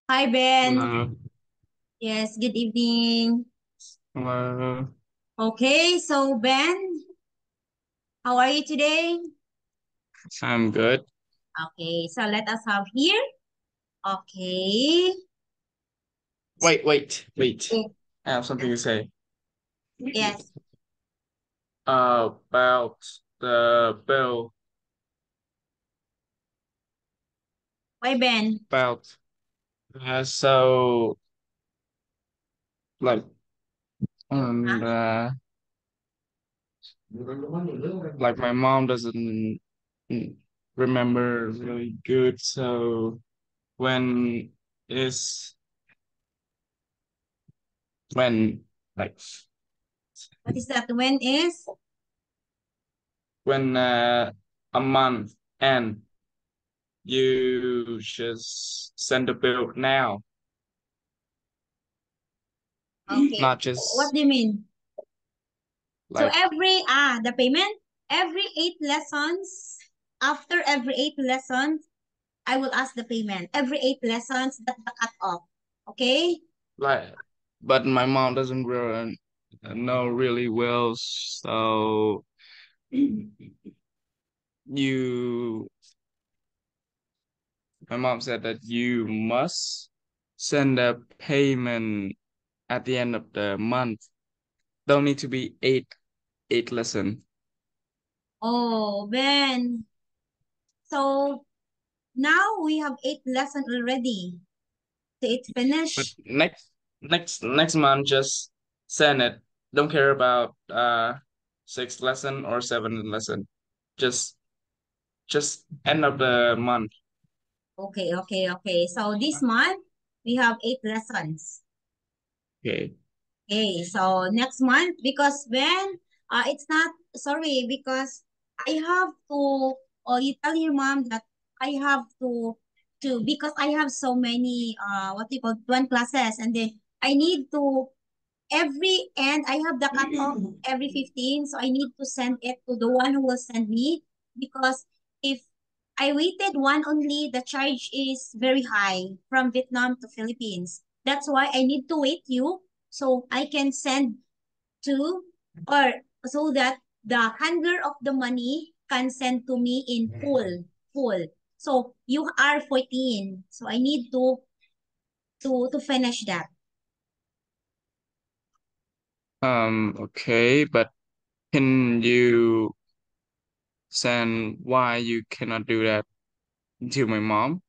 Hi, Ben. Hello. Yes, good evening. Hello. Okay, so Ben, how are you today? I'm good. Okay, so let us have here. Okay. Wait. Eh, I have something to say. Yes. About the bill. Why, Ben? About so like Huh? um uh, like my mom doesn't mm, remember really good. So when is when like What is that? When is? when a month and you just send a bill now, Okay. not What just do you mean? So like the payment, every 8 lessons, after every 8 lessons, I will ask the payment. Every 8 lessons, that's the cut off. Okay? like but my mom doesn't really know really well, so you my mom said that you must send a payment at the end of the month. Don't need to be eight lesson. Oh, Ben. So now we have 8 lessons already. So it's But finished. next month just send it. Don't care about six lesson or seven lesson. Just just end of the month. Okay. So this month we have 8 lessons. Okay. Okay, so next month because when it's not sorry because I have to or you tell your mom that I have to because I have so many what do you call 1 classes and then I need to every and I have the cutoff every 15, so I need to send it to the one who will send me because if I waited one only, the charge is very high from Vietnam to Philippines. That's why I need to wait you so I can send to or so that the handler of the money can send to me in full. So you are 14, so I need to finish that. Okay, but can you send why you cannot do that to my mom?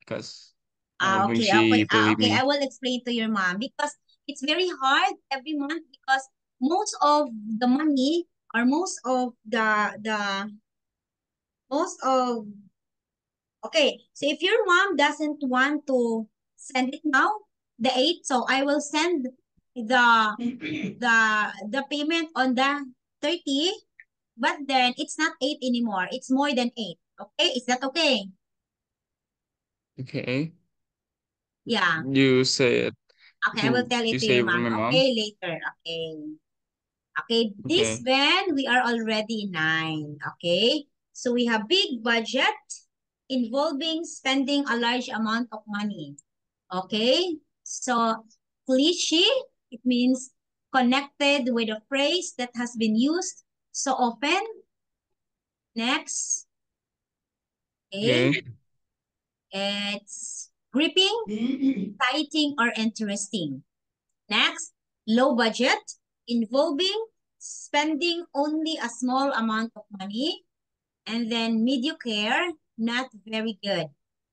Because I don't think she believe Okay. me. I will explain to your mom because it's very hard every month because most of the money or most of okay. So if your mom doesn't want to send it now, the 8, so I will send the the payment on the 30, but then it's not 8 anymore. It's more than 8. Okay? Is that okay? Okay. Yeah. You say it. Okay, I will Who tell it you to say your it with mom. my mom? Okay, later. Okay. Okay, this Okay. then we are already 9. Okay, so we have big budget involving spending a large amount of money. Okay, so cliche, it means connected with a phrase that has been used so often. Next, okay, Okay. it's gripping, exciting, or interesting. Next, low budget involving spending only a small amount of money. And then mediocre, not very good,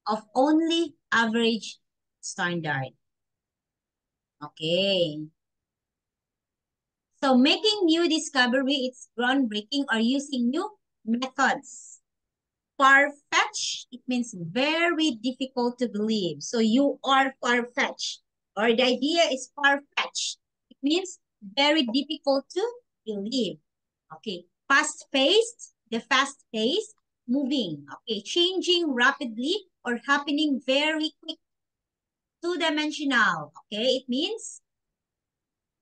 of only average standard. Okay. So making new discovery, it's groundbreaking or using new methods. Far-fetched, it means very difficult to believe. So you are far-fetched or the idea is far-fetched. It means very difficult to believe. Okay. Fast-paced, the fast-paced, moving. Okay. Changing rapidly or happening very quick. Two-dimensional. Okay. It means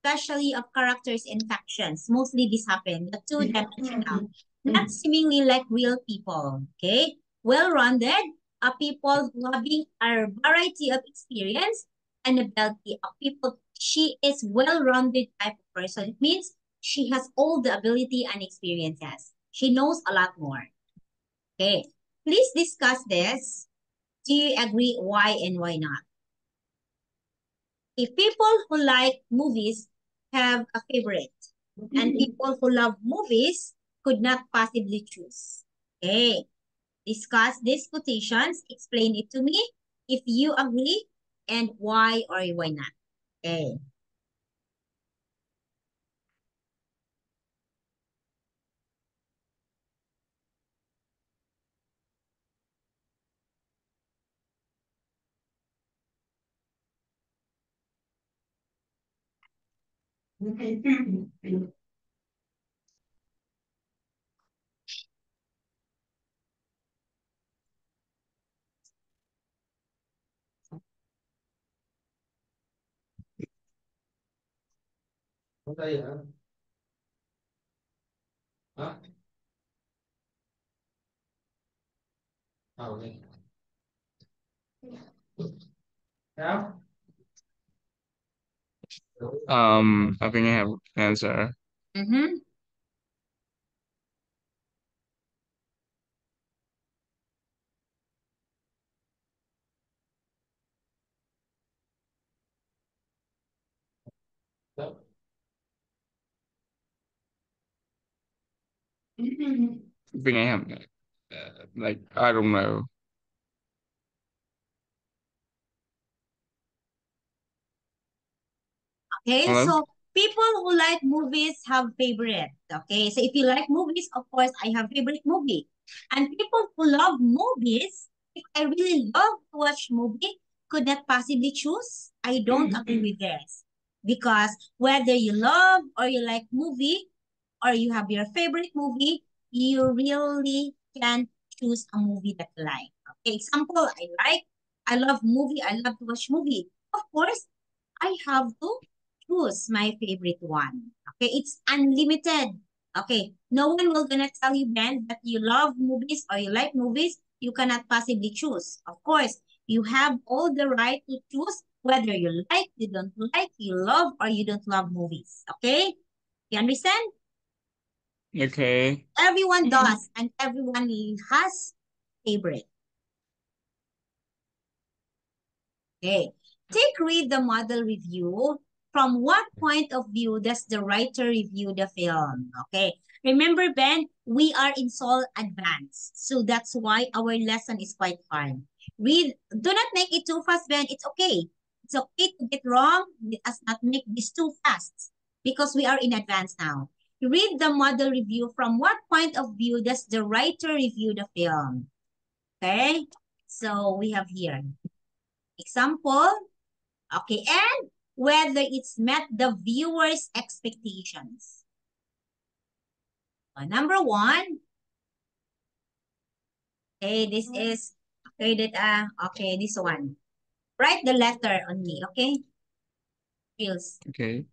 especially of characters and factions. Mostly this happen, the two-dimensional. Not seemingly like real people. Okay. Well-rounded, people loving a variety of experience and ability of people. She is well-rounded type of person. It means she has all the ability and experiences. She knows a lot more. Okay. Please discuss this. Do you agree why and why not? If people who like movies have a favorite, and people who love movies could not possibly choose. Okay. Discuss these quotations. Explain it to me if you agree and why or why not. Okay. Okay, ah, okay. Yeah. I think I have answer. Mm-hmm. I think I have like I don't know. Okay, Hello? so people who like movies have favorite. Okay, so if you like movies, of course, I have favorite movie. And people who love movies, if I really love to watch movie, could not possibly choose. I don't agree with this because whether you love or you like movie or you have your favorite movie, you really can choose a movie that you like. Okay, example, I love movie, I love to watch movie. Of course, I have to choose my favorite one. Okay, it's unlimited. Okay, no one will gonna tell you, Ben, that you love movies or you like movies. You cannot possibly choose. Of course, you have all the right to choose whether you like, you don't like, you love, or you don't love movies. Okay, you understand? Okay. Everyone does, and everyone has favorite. Okay. Take read the model review. From what point of view does the writer review the film? Okay. Remember, Ben, we are in Sol Advanced. So that's why our lesson is quite hard. Read, do not make it too fast, Ben. It's okay. It's okay to get wrong. Let us not make this too fast because we are in advance now. Read the model review. From what point of view does the writer review the film? Okay. So we have here example. Okay, and whether it's met the viewer's expectations. Number one, okay, this is, okay, okay, this one. Write the letter on me, okay? Feels. Okay.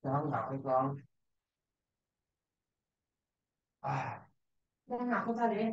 Con đọc đi con. À, con học của ta đi.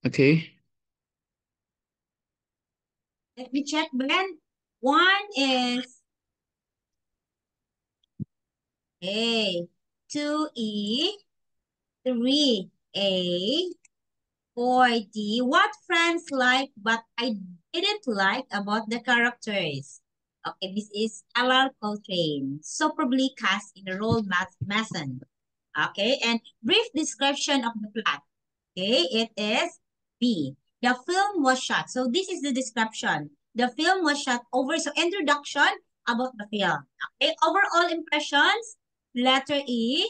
Okay. Let me check, Ben. One is A, two E, three A, four D. What friends like but I didn't like about the characters? Okay, this is L.R. Coltrane, superbly cast in the role Mason. Okay, and brief description of the plot. Okay, it is B. The film was shot. So this is the description. The film was shot over. So introduction about the film. Okay, overall impressions. Letter E.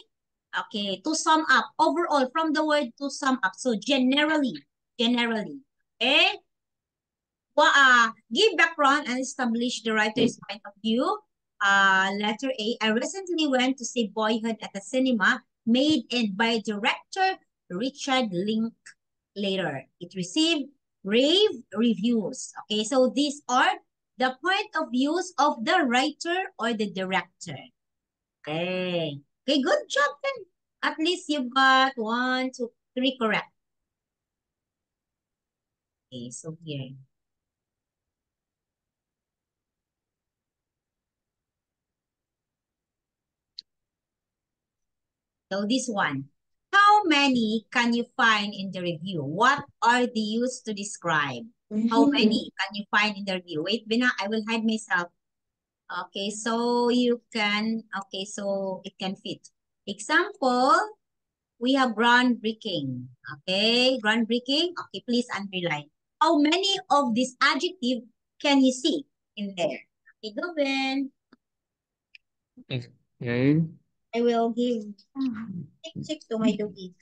Okay, to sum up. Overall, from the word to sum up. So generally. Okay, well, give background and establish the writer's point of view. Letter A. I recently went to see Boyhood at the cinema, made in by director Richard Linklater. It received rave reviews. Okay, so these are the point of views of the writer or the director. Okay. Okay, good job then. At least you've got one, two, three correct. Okay, so here. So this one. How many can you find in the review? What are they used to describe? How many can you find in the review? Wait, Bina, I will hide myself. Okay, so you can, okay, so it can fit. Example, we have groundbreaking. Okay, groundbreaking. Okay, please underline. How many of this adjective can you see in there? Okay, go Ben. Okay. I will give tick to my doggy.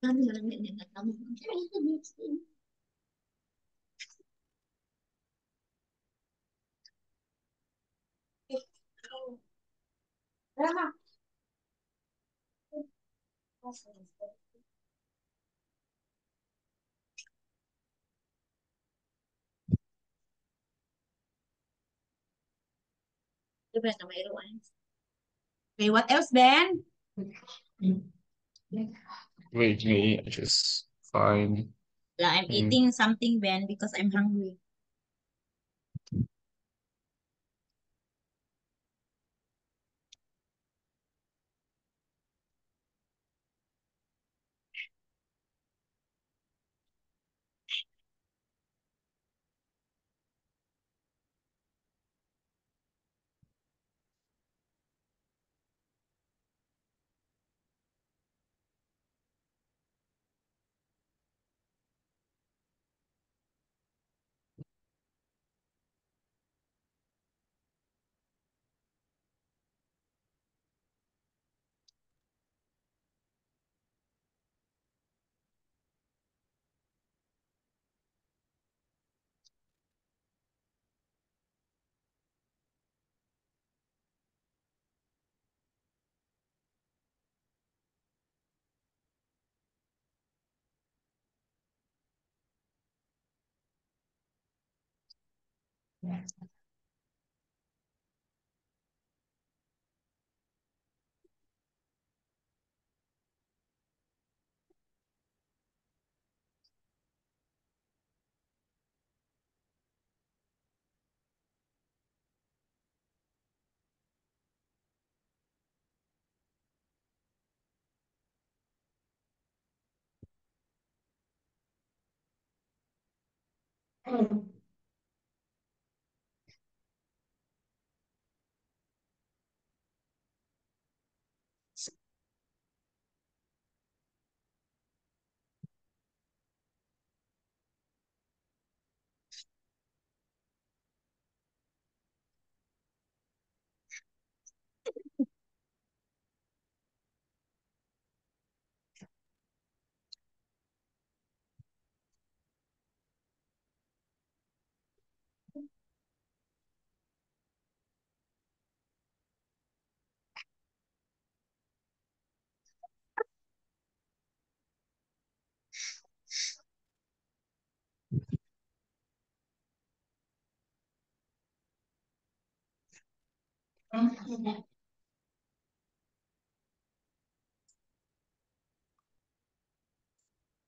Okay, what else, Ben? Wait, me, I just find. Yeah, I'm Mm. eating something, Ben, because I'm hungry.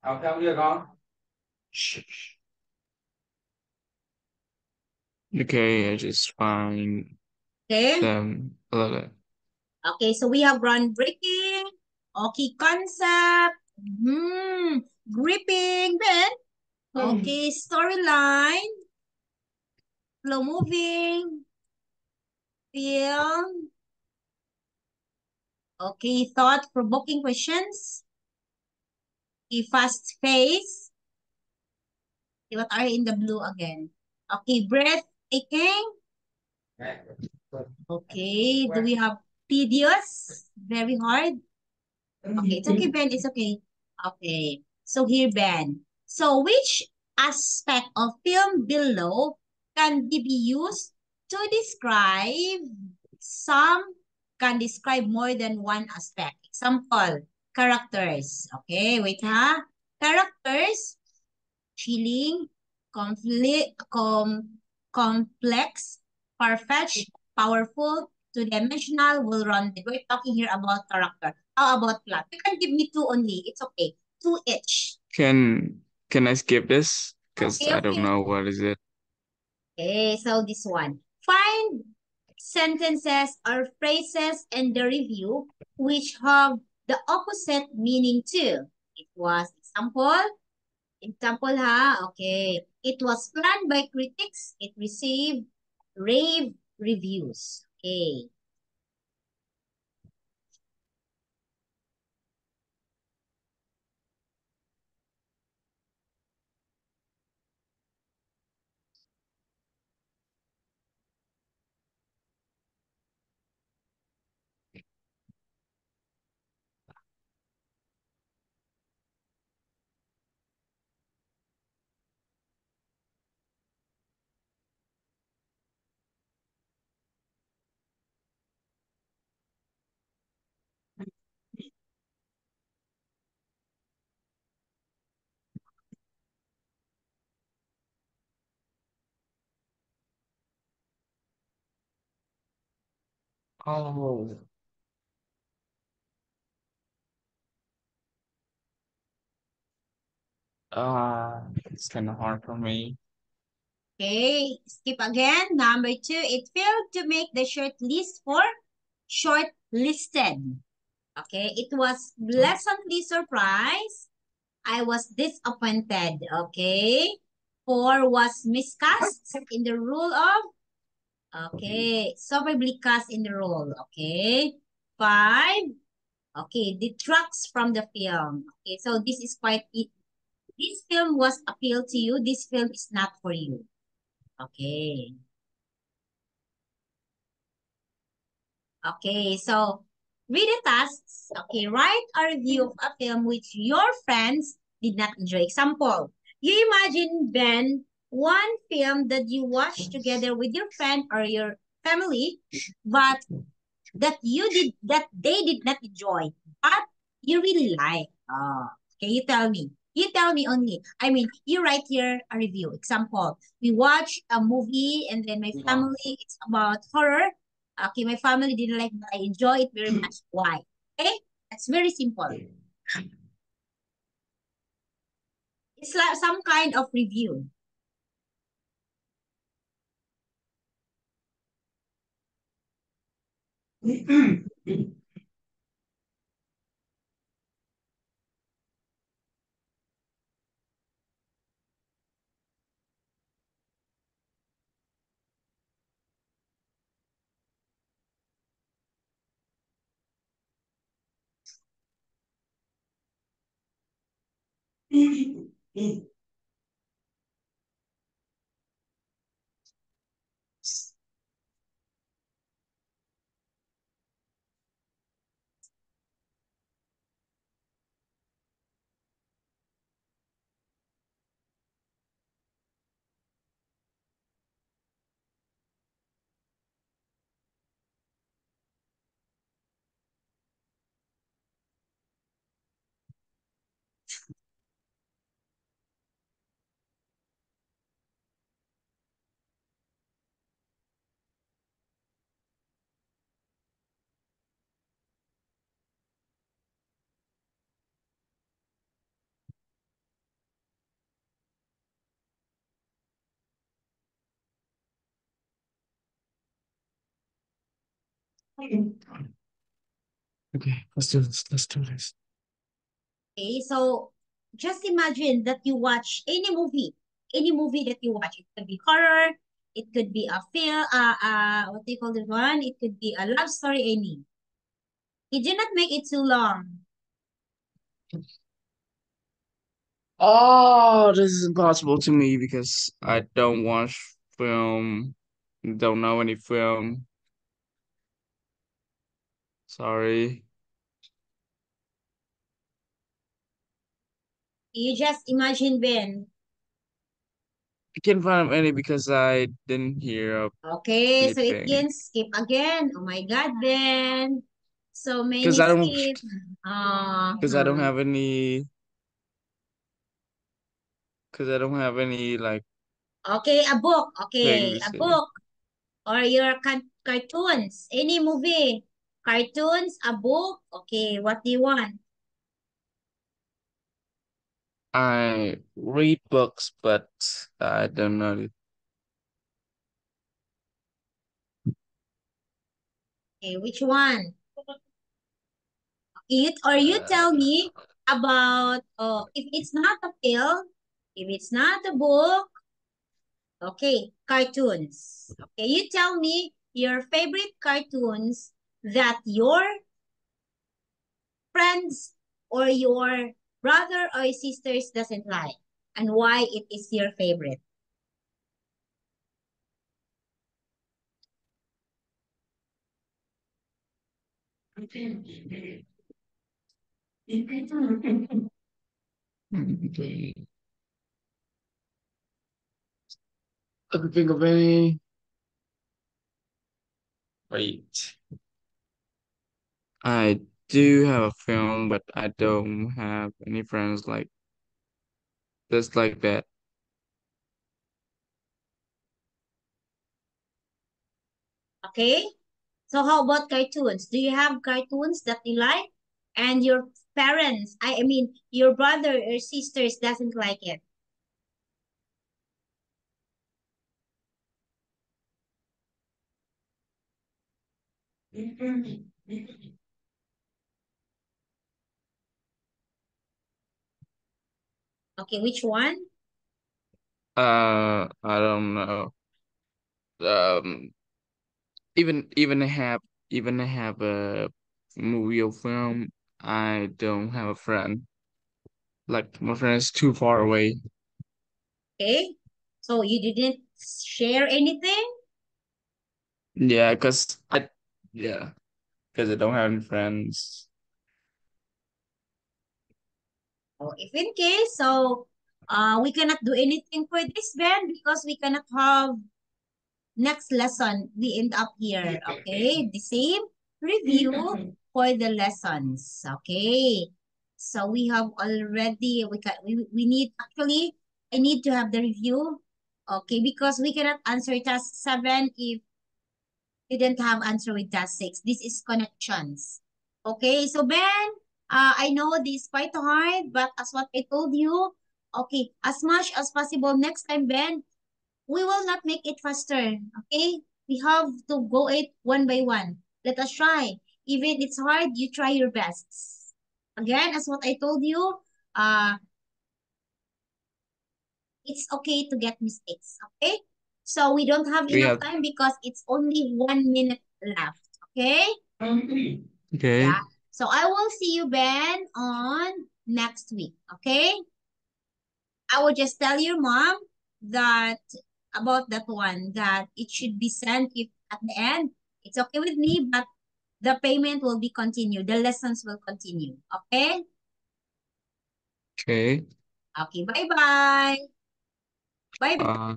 How come you're gone? Okay, I just find Okay. them a little. Okay, so we have groundbreaking, okay, concept, gripping, Ben. Okay, storyline, slow moving, film. Okay, thought provoking questions. Okay, fast pace. Okay, what are in the blue again? Okay, breathtaking. Okay, do we have tedious? Very hard. Okay, it's okay, Ben. It's okay. Okay. So here, Ben. So which aspect of film below can be used to describe some can describe more than one aspect? Example, characters. Okay, wait ha. Characters, chilling, complex, far-fetched, powerful, two-dimensional, well-rounded. We're talking here about character. How about plot? You can give me two only. It's okay. Two each. Can I skip this? Because Okay, I don't okay. know what is it. Okay, so this one. Find sentences or phrases in the review which have the opposite meaning too. It was example ha. Okay. It was planned by critics. It received rave reviews. Okay. Oh, it's kind of hard for me. Okay, skip again. Number two, it failed to make the short list for shortlisted. Okay, it was pleasantly surprised. I was disappointed. Okay, four was miscast in the role of. Okay, superbly cast in the role. Okay, five. Okay, detracts from the film. Okay, so this is quite it. This film was appeal to you. This film is not for you. Okay. Okay, so read the tasks. Okay, write a review of a film which your friends did not enjoy. Example, you imagine, Ben, one film that you watch together with your friend or your family, but that they did not enjoy, but you really like. Oh, okay, you tell me. You tell me only. I mean, you write here a review. Example, we watch a movie and then my family, it's about horror. Okay, my family didn't like, but I enjoy it very much. Why? Okay, that's very simple. It's like some kind of review. Okay, let's do this. Let's do this. Okay, so just imagine that you watch any movie that you watch. It could be horror, it could be a film, what do you call this one? It could be a love story, any. You do not make it too long. Oh, this is impossible to me because I don't watch film, don't know any film. Sorry. You just imagine Ben. I can't find any because I didn't hear of Okay, so it anything. can skip again. Oh my God, Ben. So Because many I don't, skip. because I don't Uh-huh. have any, because I don't have any like Okay, a book. thing Okay, to a say. book. Or your cartoons. Any movie. Cartoons, a book. Okay, what do you want? I read books, but I don't know. Okay, which one? You Uh, tell me about if it's not a film, if it's not a book, okay, cartoons. Okay, you tell me your favorite cartoons that your friends or your brother or sisters doesn't like and why it is your favorite. I can think of any. Wait. I do have a film, but I don't have any friends like just like that. Okay? So how about cartoons? Do you have cartoons that you like? And your parents, I mean, your brother or sisters doesn't like it. Okay, which one? I don't know. Um, even I have a movie or film. I don't have a friend. Like my friend is too far away. Okay. So you didn't share anything? Yeah, yeah, because I don't have any friends. So if in case, so we cannot do anything for this, Ben, because we cannot have next lesson. We end up here. Okay. The same review for the lessons. Okay. So we have already, we need, actually, I need to have the review. Okay. Because we cannot answer task 7 if we didn't have answer with task 6. This is connections. Okay. So Ben, I know this is quite hard, but as what I told you, okay, as much as possible next time, Ben, we will not make it faster. Okay? We have to go it one by one. Let us try. Even it's hard, you try your best. Again, as what I told you, uh, it's okay to get mistakes. Okay? So we don't have We enough have time because it's only 1 minute left. Okay? okay, Yeah. So I will see you, Ben, on next week. Okay? I will just tell your mom that about that one, that it should be sent if at the end it's okay with me, but the payment will be continued. The lessons will continue. Okay? okay. Okay. Bye bye. Bye. Uh,